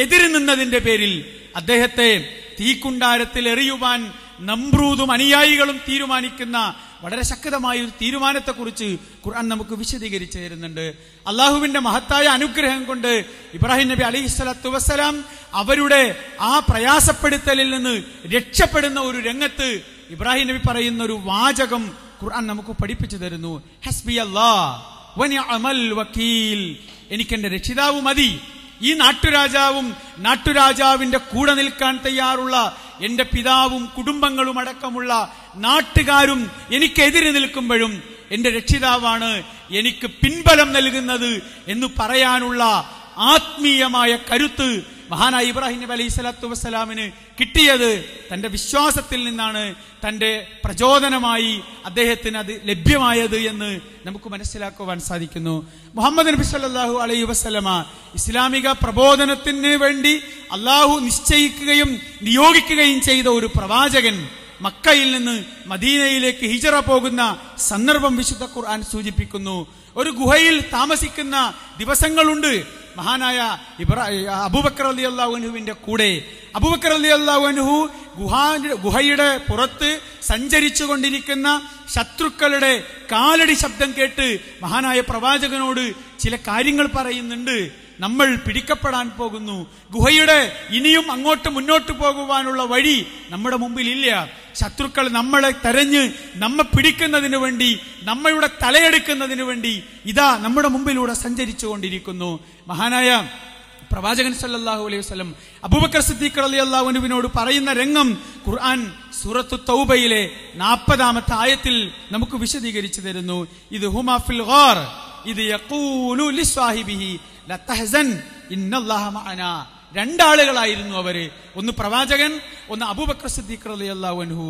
എതിര് നിന്നതിന്റെ പേരിൽ അദ്ദേഹത്തെ തീക്കുണ്ടാരത്തിൽ എറിയുവാൻ നമ്രൂദും അനുയായികളും തീരുമാനിക്കുന്ന വളരെ ശക്തമായ ഒരു തീരുമാനത്തെക്കുറിച്ച് ഖുർആൻ നമുക്ക് വിശദീകരിച്ചു തരുന്നുണ്ട്. അള്ളാഹുവിന്റെ മഹത്തായ അനുഗ്രഹം കൊണ്ട് ഇബ്രാഹിം നബി അലൈഹി സ്വലാത്തു വസ്സലാം അവരുടെ ആ പ്രയാസപ്പെടുത്തലിൽ നിന്ന് രക്ഷപ്പെടുന്ന ഒരു രംഗത്ത് ഇബ്രാഹിം നബി പറയുന്ന ഒരു വാചകം ഖുർആൻ നമുക്ക് പഠിപ്പിച്ചു തരുന്നു. ഹസ്ബി അല്ലാഹ് വനിഅമൽ വക്കീൽ, എനിക്കെന്റെ രക്ഷിതാവ് മതി. ഈ നാട്ടുരാജാവും നാട്ടുരാജാവിന്റെ കൂടെ നിൽക്കാൻ തയ്യാറുള്ള എന്റെ പിതാവും കുടുംബങ്ങളും അടക്കമുള്ള നാട്ടുകാരും എനിക്കെതിരെ നിൽക്കുമ്പോഴും എന്റെ രക്ഷിതാവാണ് എനിക്ക് പിൻബലം നൽകുന്നത് എന്ന് പറയാനുള്ള ആത്മീയമായ കരുത്ത് മഹാനായ ഇബ്രാഹിം നബി അലൈഹി സ്വലാത്തു വസ്സലാമിന് കിട്ടിയത് തന്റെ വിശ്വാസത്തിൽ നിന്നാണ്, തന്റെ പ്രചോദനമായി അദ്ദേഹത്തിന് അത് ലഭ്യമായത് എന്ന് നമുക്ക് മനസ്സിലാക്കുവാൻ സാധിക്കുന്നു. മുഹമ്മദ് നബി സല്ലല്ലാഹു അലൈഹി വസല്ലമ ഇസ്ലാമിക പ്രബോധനത്തിന് വേണ്ടി അള്ളാഹു നിശ്ചയിക്കുകയും നിയോഗിക്കുകയും ചെയ്ത ഒരു പ്രവാചകൻ മക്കയിൽ നിന്ന് മദീനയിലേക്ക് ഹിജറ പോകുന്ന സന്ദർഭം വിശുദ്ധ ഖുർആൻ സൂചിപ്പിക്കുന്നു. ഒരു ഗുഹയിൽ താമസിക്കുന്ന ദിവസങ്ങളുണ്ട്, മഹാനായ അബൂബക്കർ റളിയല്ലാഹു അൻഹുവിന്റെ കൂടെ. അബൂബക്കർ റളിയല്ലാഹു അൻഹു ഗുഹയുടെ പുറത്ത് സഞ്ചരിച്ചു കൊണ്ടിരിക്കുന്ന ശത്രുക്കളുടെ കാലടി ശബ്ദം കേട്ട് മഹാനായ പ്രവാചകനോട് ചില കാര്യങ്ങൾ പറയുന്നുണ്ട്. നമ്മൾ പിടിക്കപ്പെടാൻ പോകുന്നു, ഗുഹയുടെ ഇനിയും അങ്ങോട്ട് മുന്നോട്ട് പോകുവാനുള്ള വഴി നമ്മുടെ മുമ്പിൽ ഇല്ല, ശത്രുക്കൾ നമ്മളെ തെരഞ്ഞ് നമ്മെ പിടിക്കുന്നതിന് വേണ്ടി, നമ്മളുടെ തലയെടുക്കുന്നതിന് വേണ്ടി ഇതാ നമ്മുടെ മുമ്പിലൂടെ സഞ്ചരിച്ചു കൊണ്ടിരിക്കുന്നു. മഹാനായ പ്രവാചകൻ സല്ലല്ലാഹു അലൈഹി വസല്ലം അബൂബക്കർ സിദ്ദീഖ് റളിയല്ലാഹു അൻഹുവിനോട് പറയുന്ന രംഗം ഖുർആൻ സൂറത്തു തൗബയിലെ 40-ാമത്തെ ആയത്തിൽ നമുക്ക് വിശദീകരിച്ചു തരുന്നു. ഇത് ഹുമാ ഫിൽ ഗാർ ഇത് യഖൂലു ലിസ്വാഹിബിഹി ലാ തഹ്സൻ ഇന്നല്ലാഹ മഅനാ. രണ്ടാളുകളായിരുന്നു അവര്. ഒന്ന് പ്രവാചകൻ, ഒന്ന് അബൂബക്കർ സിദ്ദീഖ് റളിയല്ലാഹു അൻഹു.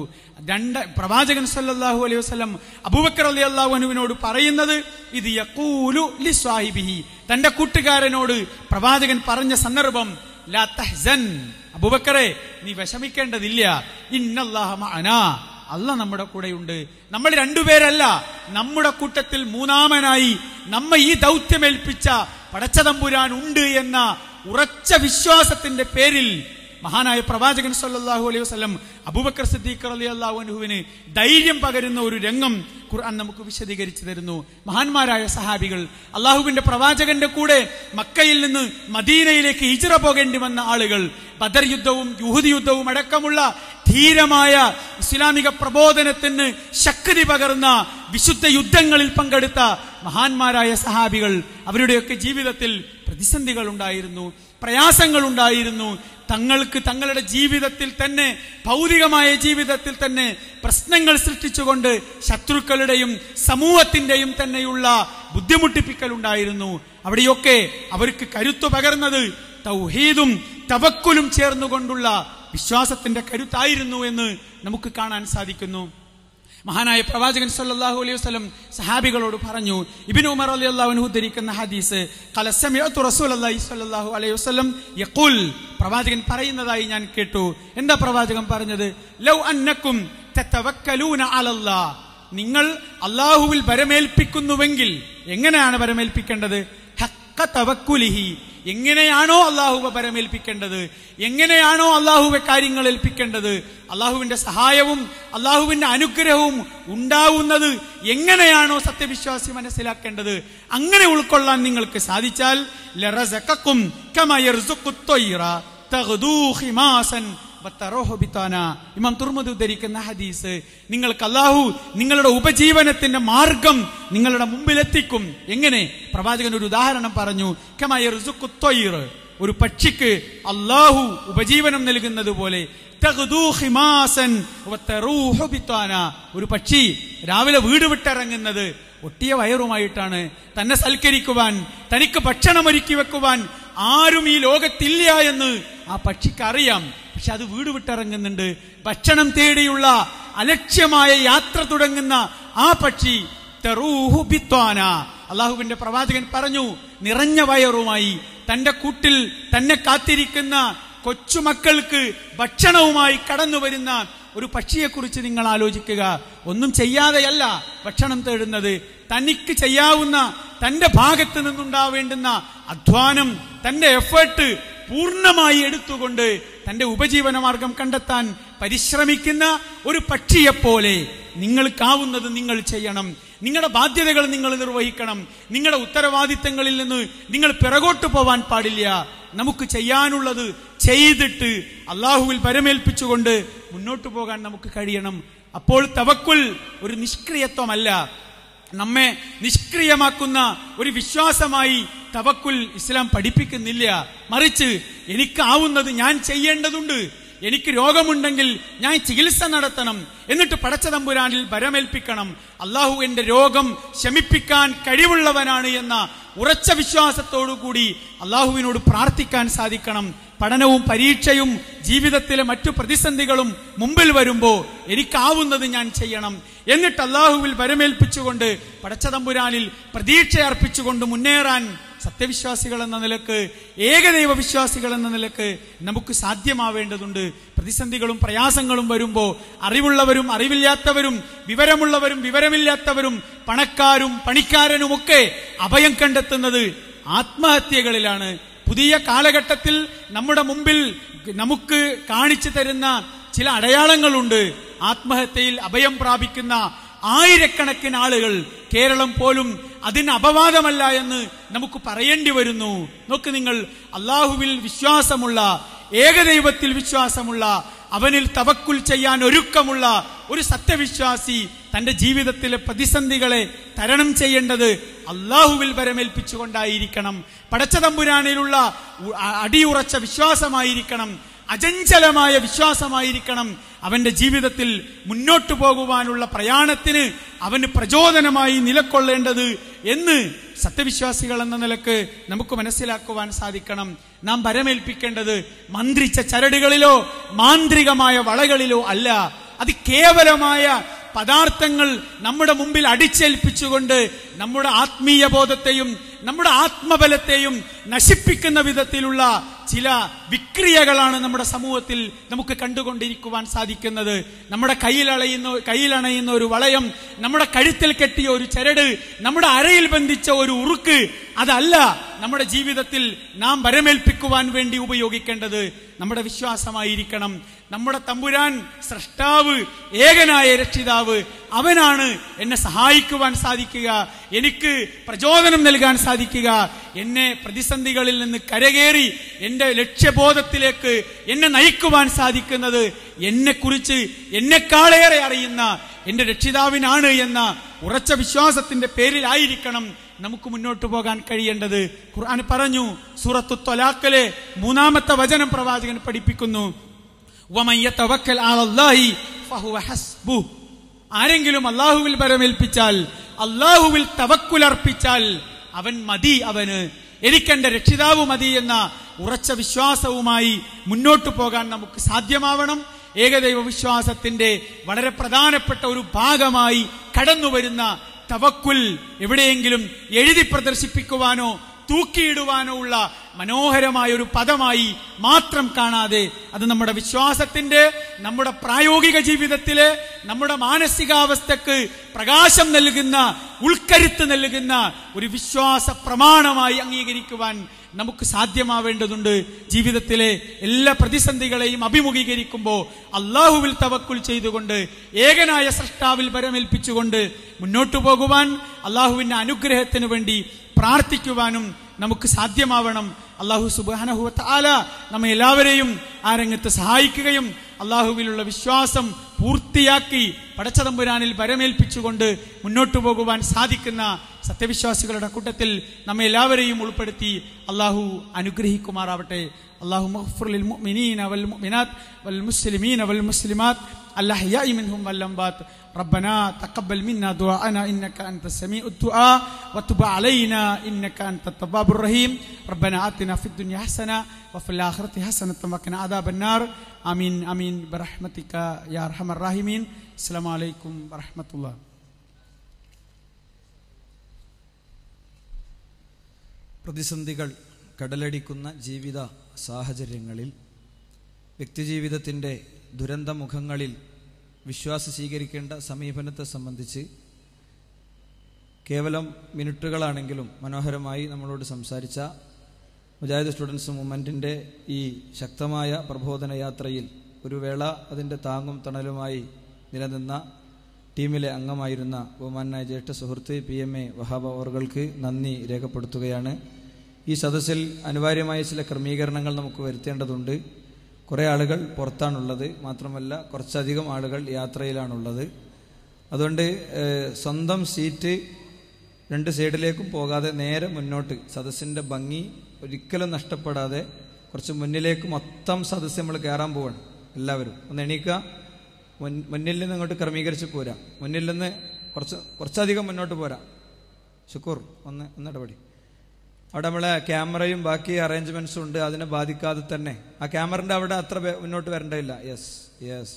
പ്രവാചകൻ സല്ലല്ലാഹു അലൈഹി വസല്ലം അബൂബക്കർ റളിയല്ലാഹു അൻഹുവിനോട് പറയുന്നത് ഇത് യഖൂലു ലിസ്വാഹിബിഹി, തന്റെ കൂട്ടുകാരനോട് പ്രവാചകൻ പറഞ്ഞ സന്ദർഭം ലാ തഹ്സൻ, അബൂബക്കറെ നീ വിഷമിക്കേണ്ടതില്ല, ഇന്നല്ലാഹ മഅനാ, അല്ലാഹ് നമ്മുടെ കൂടെയുണ്ട്. നമ്മൾ രണ്ടുപേരല്ല, നമ്മുടെ കൂട്ടത്തിൽ മൂന്നാമനായി നമ്മെ ഈ ദൗത്യമേൽപ്പിച്ച പടച്ചതമ്പുരാൻ ഉണ്ട് എന്ന ഉറച്ച വിശ്വാസത്തിന്റെ പേരിൽ മഹാനായ പ്രവാചകൻ സല്ലല്ലാഹു അലൈഹി വസല്ലം അബൂബക്കർ സിദ്ദീഖ് റളിയല്ലാഹു അൻഹുവിന് ധൈര്യം പകരുന്ന ഒരു രംഗം ഖുർആൻ നമുക്ക് വിശദീകരിച്ചു തരുന്നു. മഹാന്മാരായ സഹാബികൾ, അള്ളാഹുവിന്റെ പ്രവാചകന്റെ കൂടെ മക്കയിൽ നിന്ന് മദീനയിലേക്ക് ഹിജ്റ പോകേണ്ടി വന്ന ആളുകൾ, ബദർ യുദ്ധവും യുഹുദ് യുദ്ധവും അടക്കമുള്ള ധീരമായ ഇസ്ലാമിക പ്രബോധനത്തിന് ശക്തി പകർന്ന വിശുദ്ധ യുദ്ധങ്ങളിൽ പങ്കെടുത്ത മഹാന്മാരായ സഹാബികൾ, അവരുടെയൊക്കെ ജീവിതത്തിൽ പ്രതിസന്ധികൾ ഉണ്ടായിരുന്നു, പ്രയാസങ്ങൾ ഉണ്ടായിരുന്നു. തങ്ങൾക്ക് തങ്ങളുടെ ജീവിതത്തിൽ തന്നെ, ഭൗതികമായ ജീവിതത്തിൽ തന്നെ പ്രശ്നങ്ങൾ സൃഷ്ടിച്ചുകൊണ്ട് ശത്രുക്കളുടെയും സമൂഹത്തിന്റെയും തന്നെയുള്ള ബുദ്ധിമുട്ടിപ്പിക്കൽ ഉണ്ടായിരുന്നു. അവിടെയൊക്കെ അവർക്ക് കരുത്തു പകർന്നത് തൗഹീദും തവക്കുലും ചേർന്നുകൊണ്ടുള്ള വിശ്വാസത്തിന്റെ കരുത്തായിരുന്നു എന്ന് നമുക്ക് കാണാൻ സാധിക്കുന്നു. മഹാനായ പ്രവാചകൻ സല്ലല്ലാഹു അലൈഹി വസല്ലം സഹാബികളോട് പറഞ്ഞു. ഇബ്നു ഉമർ റളിയല്ലാഹു അൻഹു ഉദ്ധരിക്കുന്ന ഹദീസ്, ഖല സമിഅതു റസൂലുള്ളാഹി സ്വല്ലല്ലാഹു അലൈഹി വസല്ലം യഖൂൽ, പ്രവാചകൻ പറയുന്നതായി ഞാൻ കേട്ടു. എന്താ പ്രവാചകൻ പറഞ്ഞത്? ലൗ അന്നകും തതവക്കലൂന അലല്ലാഹ്, നിങ്ങൾ അല്ലാഹുവിൽ ഭരമേൽപ്പിക്കുന്നുവെങ്കിൽ, എങ്ങനെയാണ് ഭരമേൽപ്പിക്കേണ്ടത്? ഹഖ്ഖ തവക്കുലിഹി, എങ്ങനെയാണോ അള്ളാഹുവെ ഭരമേൽപ്പിക്കേണ്ടത്, എങ്ങനെയാണോ അള്ളാഹുവെ കാര്യങ്ങൾ ഏൽപ്പിക്കേണ്ടത്, അള്ളാഹുവിന്റെ സഹായവും അള്ളാഹുവിന്റെ അനുഗ്രഹവും ഉണ്ടാവുന്നത് എങ്ങനെയാണോ സത്യവിശ്വാസി മനസ്സിലാക്കേണ്ടത്, അങ്ങനെ ഉൾക്കൊള്ളാൻ നിങ്ങൾക്ക് സാധിച്ചാൽ ലറസഖക്കും കമാ യർസുഖുത് തയ്റ തഗ്ദൂ ഖിമാസൻ വതറഹു ബിതാന. ഇമാം തുർമുദി ഉദ്ധരിക്കുന്ന ഹദീസ്, നിങ്ങൾക്ക് അള്ളാഹു നിങ്ങളുടെ ഉപജീവനത്തിന്റെ മാർഗം നിങ്ങളുടെ മുമ്പിലെത്തിക്കും. എങ്ങനെ? പ്രവാചകൻ ഒരു ഉദാഹരണം പറഞ്ഞു. കമാ യർസുഖുത് തയ്റ, ഒരു പക്ഷിക്ക് അള്ളാഹു ഉപജീവനം നൽകുന്നത് പോലെ, തഗ്ദൂ ഖിമാസൻ വതറഹു ബിതാന, ഒരു പക്ഷി രാവിലെ വീട് വിട്ടിറങ്ങുന്നത് ഒട്ടിയ വയറുമായിട്ടാണ്. തന്നെ സൽക്കരിക്കുവാൻ, തനിക്ക് ഭക്ഷണം ഒരുക്കി വെക്കുവാൻ ആരും ഈ ലോകത്തില്ല എന്ന് ആ പക്ഷിക്ക് അറിയാം. പക്ഷെ അത് വീട് വിട്ടിറങ്ങുന്നുണ്ട്. ഭക്ഷണം തേടിയുള്ള അലക്ഷ്യമായ യാത്ര തുടങ്ങുന്ന ആ പക്ഷി തറൂഹു ബിത്വാന, അള്ളാഹുവിന്റെ പ്രവാചകൻ പറഞ്ഞു, നിറഞ്ഞ വയറുമായി തന്റെ കൂട്ടിൽ തന്നെ കാത്തിരിക്കുന്ന കൊച്ചുമക്കൾക്ക് ഭക്ഷണവുമായി കടന്നു വരുന്ന ഒരു പക്ഷിയെക്കുറിച്ച് നിങ്ങൾ ആലോചിക്കുക. ഒന്നും ചെയ്യാതെയല്ല ഭക്ഷണം തേടുന്നത്, തനിക്ക് ചെയ്യാവുന്ന തന്റെ ഭാഗത്ത് നിന്നുണ്ടാവേണ്ടുന്ന അധ്വാനം, തന്റെ എഫേർട്ട് പൂർണ്ണമായി എടുത്തുകൊണ്ട് തന്റെ ഉപജീവന മാർഗം കണ്ടെത്താൻ പരിശ്രമിക്കുന്ന ഒരു പക്ഷിയെപ്പോലെ നിങ്ങൾക്കാവുന്നത് നിങ്ങൾ ചെയ്യണം. നിങ്ങളുടെ ബാധ്യതകൾ നിങ്ങൾ നിർവഹിക്കണം. നിങ്ങളുടെ ഉത്തരവാദിത്തങ്ങളിൽ നിന്ന് നിങ്ങൾ പിറകോട്ട് പോവാൻ പാടില്ല. നമുക്ക് ചെയ്യാനുള്ളത് ചെയ്തിട്ട് അള്ളാഹുവിൽ പരമേൽപ്പിച്ചുകൊണ്ട് മുന്നോട്ട് പോകാൻ നമുക്ക് കഴിയണം. അപ്പോൾ തവക്കുൽ ഒരു നിഷ്ക്രിയത്വമല്ല, നമ്മെ നിഷ്ക്രിയമാക്കുന്ന ഒരു വിശ്വാസമായി തവക്കുൽ ഇസ്ലാം പഠിപ്പിക്കുന്നില്ല. മറിച്ച് എനിക്കാവുന്നത് ഞാൻ ചെയ്യേണ്ടതുണ്ട്. എനിക്ക് രോഗമുണ്ടെങ്കിൽ ഞാൻ ചികിത്സ നടത്തണം, എന്നിട്ട് പടച്ചതമ്പുരാനിൽ ഭരമേൽപ്പിക്കണം. അള്ളാഹു എന്റെ രോഗം ശമിപ്പിക്കാൻ കഴിവുള്ളവനാണ് എന്ന ഉറച്ച വിശ്വാസത്തോടുകൂടി അള്ളാഹുവിനോട് പ്രാർത്ഥിക്കാൻ സാധിക്കണം. പഠനവും പരീക്ഷയും ജീവിതത്തിലെ മറ്റു പ്രതിസന്ധികളും മുമ്പിൽ വരുമ്പോൾ എനിക്കാവുന്നത് ഞാൻ ചെയ്യണം. എന്നിട്ട് അള്ളാഹുവിൽ ഭരമേൽപ്പിച്ചുകൊണ്ട് പടച്ചതമ്പുരാനിൽ പ്രതീക്ഷ അർപ്പിച്ചുകൊണ്ട് മുന്നേറാൻ സത്യവിശ്വാസികൾ എന്ന നിലക്ക്, ഏകദൈവ വിശ്വാസികൾ എന്ന നിലക്ക് നമുക്ക് സാധ്യമാവേണ്ടതുണ്ട്. പ്രതിസന്ധികളും പ്രയാസങ്ങളും വരുമ്പോൾ അറിവുള്ളവരും അറിവില്ലാത്തവരും, വിവരമുള്ളവരും വിവരമില്ലാത്തവരും, പണക്കാരും പണിക്കാരനുമൊക്കെ അഭയം കണ്ടെത്തുന്നത് ആത്മഹത്യകളിലാണ്. പുതിയ കാലഘട്ടത്തിൽ നമ്മുടെ മുമ്പിൽ നമുക്ക് കാണിച്ചു തരുന്ന ചില അടയാളങ്ങളുണ്ട്. ആത്മഹത്യയിൽ അഭയം പ്രാപിക്കുന്ന ആയിരക്കണക്കിന് ആളുകൾ, കേരളം പോലും അതിന് അപവാദമല്ല എന്ന് നമുക്ക് പറയേണ്ടി വരുന്നു. നോക്ക് നിങ്ങൾ, അള്ളാഹുവിൽ വിശ്വാസമുള്ള, ഏകദൈവത്തിൽ വിശ്വാസമുള്ള, അവനിൽ തവക്കുൽ ചെയ്യാൻ ഒരുക്കമുള്ള ഒരു സത്യവിശ്വാസി തന്റെ ജീവിതത്തിലെ പ്രതിസന്ധികളെ തരണം ചെയ്യേണ്ടത് അള്ളാഹുവിൽ വരമേൽപ്പിച്ചുകൊണ്ടായിരിക്കണം. പടച്ചതമ്പുരാനിലുള്ള അടിയുറച്ച വിശ്വാസമായിരിക്കണം, അചഞ്ചലമായ വിശ്വാസമായിരിക്കണം അവന്റെ ജീവിതത്തിൽ മുന്നോട്ടു പോകുവാനുള്ള പ്രയാണത്തിന് അവന് പ്രചോദനമായി നിലകൊള്ളേണ്ടത് എന്ന് സത്യവിശ്വാസികൾ എന്ന നിലക്ക് നമുക്ക് മനസ്സിലാക്കുവാൻ സാധിക്കണം. നാം വരമേൽപ്പിക്കേണ്ടത് മന്ത്രിച്ച ചരടുകളിലോ മാന്ത്രികമായ വളകളിലോ അല്ല. അത് കേവലമായ പദാർത്ഥങ്ങൾ നമ്മുടെ മുമ്പിൽ അടിച്ചേൽപ്പിച്ചുകൊണ്ട് നമ്മുടെ ആത്മീയ ബോധത്തെയും നമ്മുടെ ആത്മബലത്തെയും നശിപ്പിക്കുന്ന വിധത്തിലുള്ള ചില വിക്രിയകളാണ് നമ്മുടെ സമൂഹത്തിൽ നമുക്ക് കണ്ടുകൊണ്ടിരിക്കുവാൻ സാധിക്കുന്നത്. നമ്മുടെ കയ്യിലണയുന്ന ഒരു വളയം, നമ്മുടെ കഴുത്തിൽ കെട്ടിയ ഒരു ചരട്, നമ്മുടെ അരയിൽ ബന്ധിച്ച ഒരു ഉറുക്ക്, അതല്ല നമ്മുടെ ജീവിതത്തിൽ നാം വരമേൽപ്പിക്കുവാൻ വേണ്ടി ഉപയോഗിക്കേണ്ടത്. നമ്മുടെ വിശ്വാസമായിരിക്കണം. നമ്മുടെ തമ്പുരാൻ സ്രഷ്ടാവ്, ഏകനായ രക്ഷിതാവ്, അവനാണ് എന്നെ സഹായിക്കുവാൻ സാധിക്കുക, എനിക്ക് പ്രചോദനം നൽകാൻ സാധിക്കുക, എന്നെ പ്രതിസന്ധികളിൽ നിന്ന് കരകയറി എന്റെ ലക്ഷ്യബോധത്തിലേക്ക് എന്നെ നയിക്കുവാൻ സാധിക്കുന്നത് എന്നെക്കുറിച്ച് എന്നെക്കാളേറെ അറിയുന്ന എന്റെ രക്ഷിതാവിനാണ് എന്ന ഉറച്ച വിശ്വാസത്തിന്റെ പേരിലായിരിക്കണം നമുക്ക് മുന്നോട്ട് പോകാൻ കഴിയേണ്ടത്. ഖുർആൻ പറഞ്ഞു, സൂറത്തു ത്വലാഖിലെ 3-ാമത്തെ വചനം പ്രവാചകൻ പഠിപ്പിക്കുന്നു, വമൻ യതവക്കൽ അലല്ലാഹി ഫഹുവ ഹസ്ബുഹ്. ആരെങ്കിലും അല്ലാഹുവിൽ ബരമേൽപ്പിച്ചാൽ, അല്ലാഹുവിൽ തവക്കുൽ അർപ്പിച്ചാൽ അവൻ മതി, അവന് എനിക്കെന്റെ രക്ഷിതാവ് മതി എന്ന ഉറച്ച വിശ്വാസവുമായി മുന്നോട്ടു പോകാൻ നമുക്ക് സാധ്യമാവണം. ഏകദൈവ വിശ്വാസത്തിന്റെ വളരെ പ്രധാനപ്പെട്ട ഒരു ഭാഗമായി കടന്നുവരുന്ന തവക്കുൽ എവിടെയെങ്കിലും എഴുതി പ്രദർശിപ്പിക്കുവാനോ തൂക്കിയിടുവാനോ ഉള്ള മനോഹരമായ ഒരു പദമായി മാത്രം കാണാതെ അത് നമ്മുടെ വിശ്വാസത്തിന്റെ, നമ്മുടെ പ്രായോഗിക ജീവിതത്തിലെ, നമ്മുടെ മാനസികാവസ്ഥക്ക് പ്രകാശം നൽകുന്ന, ഉൾക്കരുത്ത് നൽകുന്ന ഒരു വിശ്വാസ പ്രമാണമായി അംഗീകരിക്കുവാൻ നമുക്ക് സാധ്യമാവേണ്ടതുണ്ട്. ജീവിതത്തിലെ എല്ലാ പ്രതിസന്ധികളെയും അഭിമുഖീകരിക്കുമ്പോൾ അള്ളാഹുവിൽ തവക്കുൽ ചെയ്തുകൊണ്ട്, ഏകനായ സൃഷ്ടാവിൽ വരമേൽപ്പിച്ചുകൊണ്ട് മുന്നോട്ടു പോകുവാൻ, അള്ളാഹുവിന്റെ അനുഗ്രഹത്തിന് വേണ്ടി പ്രാർത്ഥിക്കുവാനും നമുക്ക് സാധ്യമാവണം. അള്ളാഹു സുബ്ഹാനഹു വ തആല നമ്മെ എല്ലാവരെയും ആ രംഗത്ത് സഹായിക്കുകയും അള്ളാഹുവിലുള്ള വിശ്വാസം പൂർത്തിയാക്കി പടച്ചതമ്പുരാനിൽ വരമേൽപ്പിച്ചുകൊണ്ട് മുന്നോട്ടു പോകുവാൻ സാധിക്കുന്ന സത്യവിശ്വാസികളുടെ കൂട്ടത്തിൽ നമ്മെ എല്ലാവരെയും ഉൾപ്പെടുത്തി അള്ളാഹു അനുഗ്രഹിക്കുമാറാവട്ടെ. അല്ലാഹു മഗ്ഫിർ ലിൽ മുഅ്മിനീന വൽ മുഅ്മിനാത്ത് വൽ മുസ്ലിമീന വൽ മുസ്ലിമാത്ത് അൽഅഹ്യാഇ മിൻഹും വൽ അംവാത്ത്. ربنا تقبل منا دعاءنا إنك أنت السميع الدعاء وتب علينا إنك أنت التواب الرحيم. ربنا آتنا في الدنيا حسنة وفي الآخرة حسنة وقنا عذاب النار. آمين آمين برحمتك يا أرحم الراحمين. السلام عليكم ورحمة الله. പ്രതിസന്ധികൾ കടലടിക്കുന്ന ജീവിത സാഹചര്യങ്ങളിൽ, വ്യക്തിജീവിതത്തിൻ്റെ ദുരന്തമുഖങ്ങളിൽ വിശ്വാസം സ്വീകരിക്കേണ്ട സമീപനത്തെ സംബന്ധിച്ച് കേവലം മിനിറ്റുകളാണെങ്കിലും മനോഹരമായി നമ്മളോട് സംസാരിച്ച മുജാഹിദ് സ്റ്റുഡൻസ് മൂവ്മെൻറ്റിൻ്റെ ഈ ശക്തമായ പ്രബോധന യാത്രയിൽ ഒരു വേള അതിൻ്റെ താങ്ങും തണലുമായി നിലനിന്ന ടീമിലെ അംഗമായിരുന്ന ബഹുമാനായ ജ്യേഷ്ഠ സുഹൃത്ത് PMA വഹാബ് അവർക്ക് നന്ദി രേഖപ്പെടുത്തുകയാണ്. ഈ സദസ്സിൽ അനിവാര്യമായ ചില ക്രമീകരണങ്ങൾ നമുക്ക് വരുത്തേണ്ടതുണ്ട്. കുറേ ആളുകൾ പുറത്താണുള്ളത്, മാത്രമല്ല കുറച്ചധികം ആളുകൾ യാത്രയിലാണുള്ളത്. അതുകൊണ്ട് സ്വന്തം സീറ്റ് രണ്ട് സൈഡിലേക്കും പോകാതെ നേരെ മുന്നോട്ട്, സദസ്സിൻ്റെ ഭംഗി ഒരിക്കലും നഷ്ടപ്പെടാതെ കുറച്ച് മുന്നിലേക്ക് മൊത്തം സദസ്സ് നമ്മൾ കയറാൻ പോവാണ്. എല്ലാവരും ഒന്ന് എണീക്കുക, മുന്നിൽ നിന്ന് ഇങ്ങോട്ട് ക്രമീകരിച്ച് പോരാ, മുന്നിൽ നിന്ന് കുറച്ചധികം മുന്നോട്ട് പോരാ. ശുക്കൂർ ഒന്ന് ഇടപെടി. അവിടെ നമ്മളെ ക്യാമറയും ബാക്കി അറേഞ്ച്മെന്റ്സും ഉണ്ട്, അതിനെ ബാധിക്കാതെ തന്നെ ആ ക്യാമറന്റെ അവിടെ അത്ര മുന്നോട്ട് വരേണ്ടതില്ല. യെസ്